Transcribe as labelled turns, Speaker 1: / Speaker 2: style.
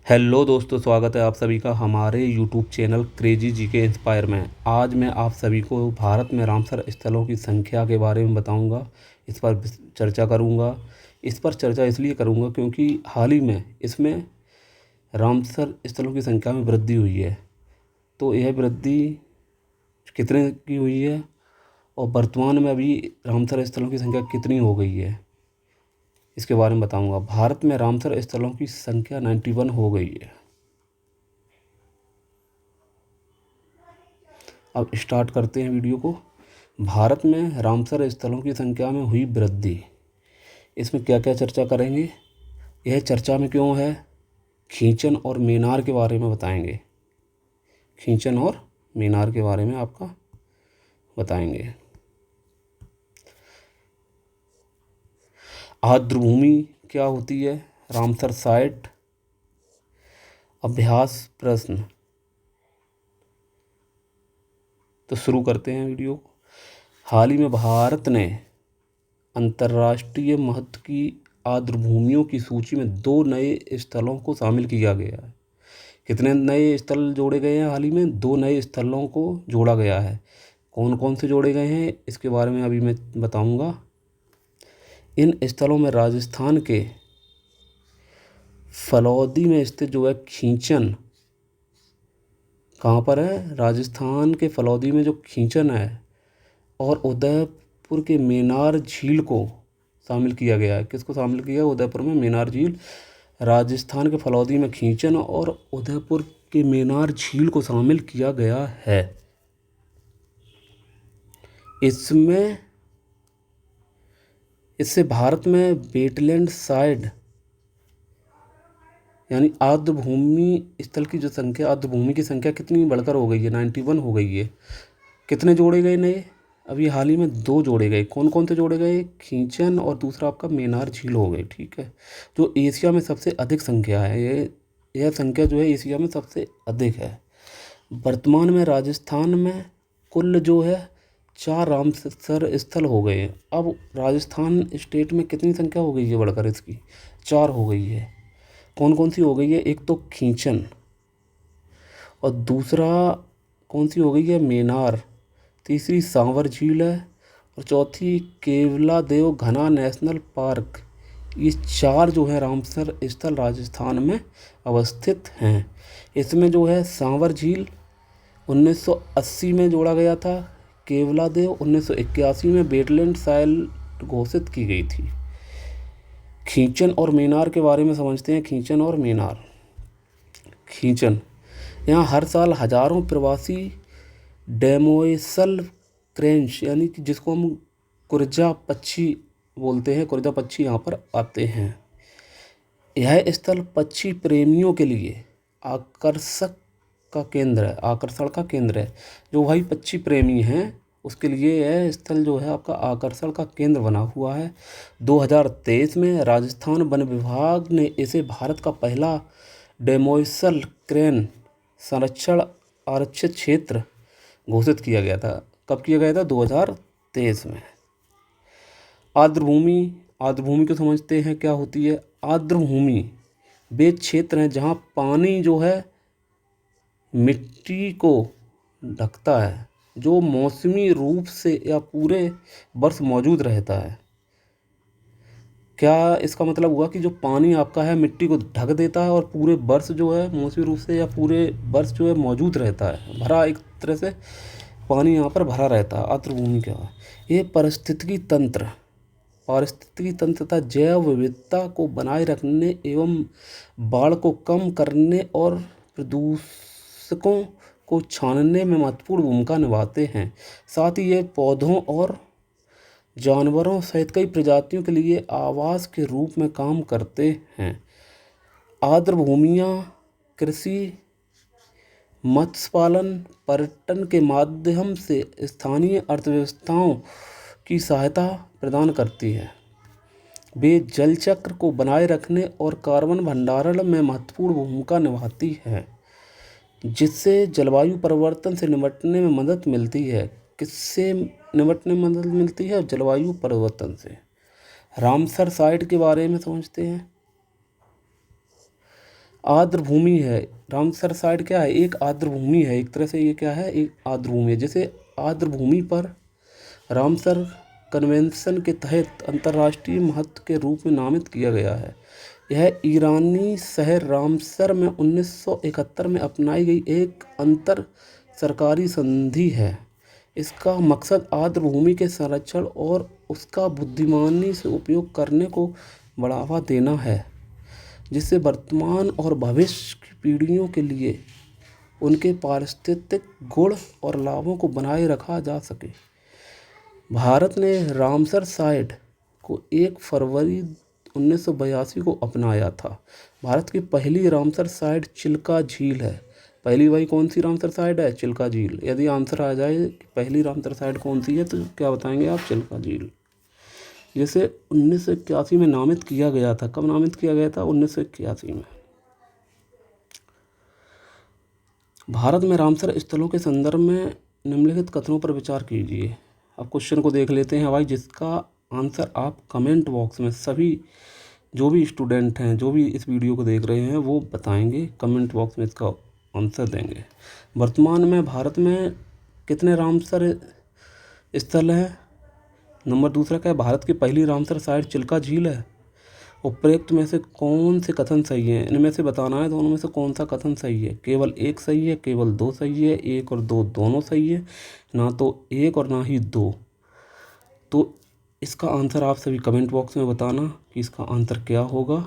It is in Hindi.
Speaker 1: हेलो दोस्तों, स्वागत है आप सभी का हमारे यूट्यूब चैनल क्रेजी जी के इंस्पायर में। आज मैं आप सभी को भारत में रामसर स्थलों की संख्या के बारे में बताऊंगा। इस पर चर्चा करूंगा। इस पर चर्चा इसलिए करूंगा क्योंकि हाल ही में इसमें रामसर स्थलों की संख्या में वृद्धि हुई है। तो यह वृद्धि कितने की हुई है और वर्तमान में अभी रामसर स्थलों की संख्या कितनी हो गई है, इसके बारे में बताऊंगा। भारत में रामसर स्थलों की संख्या 91 हो गई है। अब स्टार्ट करते हैं वीडियो को। भारत में रामसर स्थलों की संख्या में हुई वृद्धि, इसमें क्या क्या चर्चा करेंगे, यह चर्चा में क्यों है, खींचन और मीनार के बारे में बताएंगे। खींचन और मीनार के बारे में आपका बताएंगे। आर्द्रभूमि क्या होती है, रामसर साइट, अभ्यास प्रश्न। तो शुरू करते हैं वीडियो को। हाल ही में भारत ने अंतर्राष्ट्रीय महत्व की आर्द्रभूमियों की सूची में 2 नए स्थलों को शामिल किया गया है। कितने नए स्थल जोड़े गए हैं? हाल ही में 2 नए स्थलों को जोड़ा गया है। कौन कौन से जोड़े गए हैं, इसके बारे में अभी मैं बताऊंगा। इन स्थलों में राजस्थान के फलौदी में स्थित जो है खींचन, कहाँ पर है? राजस्थान के फलौदी में जो खींचन है, और उदयपुर के मेनार झील को शामिल किया गया है। किसको शामिल किया है? उदयपुर में मेनार झील। राजस्थान के फलौदी में खींचन और उदयपुर के मेनार झील को शामिल किया गया है। इससे भारत में वेटलैंड साइड यानी आर्द्रभूमि स्थल की जो संख्या, आर्द्रभूमि की संख्या कितनी बढ़कर हो गई है? 91 हो गई है। कितने जोड़े गए नए? अभी हाल ही में 2 जोड़े गए। कौन कौन से जोड़े गए? खींचन और दूसरा आपका मेनार झील हो गए। ठीक है, जो एशिया में सबसे अधिक संख्या है। यह संख्या जो है एशिया में सबसे अधिक है। वर्तमान में राजस्थान में कुल जो है 4 रामसर स्थल हो गए हैं। अब राजस्थान स्टेट में कितनी संख्या हो गई है बढ़कर? इसकी 4 हो गई है। कौन कौन सी हो गई है? एक तो खींचन, और दूसरा कौन सी हो गई है? मेनार। तीसरी सांवर झील है, और चौथी केवलादेव घना नेशनल पार्क। ये 4 जो है रामसर स्थल राजस्थान में अवस्थित हैं। इसमें जो है सांवर झील 1980 में जोड़ा गया था। केवलादेव 1981 में वेटलैंड साइट घोषित की गई थी। खींचन और मीनार के बारे में समझते हैं। खींचन और मीनार। खींचन, यहाँ हर साल हजारों प्रवासी डेमोएसल क्रेंच यानी कि जिसको हम कुरजा पक्षी बोलते हैं, कुरजा पक्षी यहाँ पर आते हैं। यह स्थल पक्षी प्रेमियों के लिए आकर्षण का केंद्र है। जो भाई पक्षी प्रेमी हैं उसके लिए यह स्थल जो है आपका आकर्षण का केंद्र बना हुआ है। 2023 में राजस्थान वन विभाग ने इसे भारत का पहला डेमोएसल क्रेन संरक्षण आरक्षित क्षेत्र घोषित किया गया था। कब किया गया था? 2023 में। आर्द्रभूमि को समझते हैं क्या होती है। आर्द्रभूमि वे क्षेत्र हैं जहाँ पानी जो है मिट्टी को ढकता है, जो मौसमी रूप से या पूरे वर्ष मौजूद रहता है। क्या इसका मतलब हुआ कि जो पानी आपका है मिट्टी को ढक देता है और पूरे वर्ष जो है मौसमी रूप से या पूरे वर्ष जो है मौजूद रहता है, भरा, एक तरह से पानी यहाँ पर भरा रहता है। आर्द्रभूमि क्या है? ये पारिस्थितिकी तंत्र तथा जैव विविधता को बनाए रखने एवं बाढ़ को कम करने और प्रदूषकों को छानने में महत्वपूर्ण भूमिका निभाते हैं। साथ ही ये पौधों और जानवरों सहित कई प्रजातियों के लिए आवास के रूप में काम करते हैं। आर्द्रभूमियाँ कृषि, मत्स्य पालन, पर्यटन के माध्यम से स्थानीय अर्थव्यवस्थाओं की सहायता प्रदान करती है। वे जल चक्र को बनाए रखने और कार्बन भंडारण में महत्वपूर्ण भूमिका निभाती है, जिससे जलवायु परिवर्तन से निपटने में मदद मिलती है। किससे निपटने में मदद मिलती है? जलवायु परिवर्तन से। रामसर साइट के बारे में समझते हैं। आर्द्र भूमि है। रामसर साइट क्या है, एक आर्द्र भूमि है, एक तरह से ये क्या है, एक आर्द्र भूमि है। जैसे आर्द्र भूमि पर रामसर कन्वेंशन के तहत अंतर्राष्ट्रीय महत्व के रूप में नामित किया गया है। यह ईरानी शहर रामसर में 1971 में अपनाई गई एक अंतर सरकारी संधि है। इसका मकसद आर्द्र भूमि के संरक्षण और उसका बुद्धिमानी से उपयोग करने को बढ़ावा देना है, जिससे वर्तमान और भविष्य की पीढ़ियों के लिए उनके पारिस्थितिक गुण और लाभों को बनाए रखा जा सके। भारत ने रामसर साइट को 1 फरवरी 1982 को अपनाया था। भारत की पहली रामसर साइट चिल्का झील है। पहली भाई कौन सी रामसर साइट है, चिल्का झील। यदि आंसर आ जाए कि पहली रामसर साइट कौन सी है तो क्या बताएंगे आप, चिल्का झील। जैसे 1981 में नामित किया गया था। कब नामित किया गया था, 1981 में। भारत में रामसर स्थलों के संदर्भ में निम्नलिखित कथनों पर विचार कीजिए। अब क्वेश्चन को देख लेते हैं भाई, जिसका आंसर आप कमेंट बॉक्स में सभी जो भी स्टूडेंट हैं, जो भी इस वीडियो को देख रहे हैं, वो बताएंगे, कमेंट बॉक्स में इसका आंसर देंगे। वर्तमान में भारत में कितने रामसर स्थल हैं? नंबर दूसरा क्या है, भारत की पहली रामसर साइट चिल्का झील है। उपरोक्त में से कौन से कथन सही है, इनमें से बताना है दोनों में से कौन सा कथन सही है। केवल एक सही है, केवल दो सही है, एक और दो दोनों सही है, ना तो एक और ना ही दो। तो इसका आंसर आप सभी कमेंट बॉक्स में बताना कि इसका आंसर क्या होगा।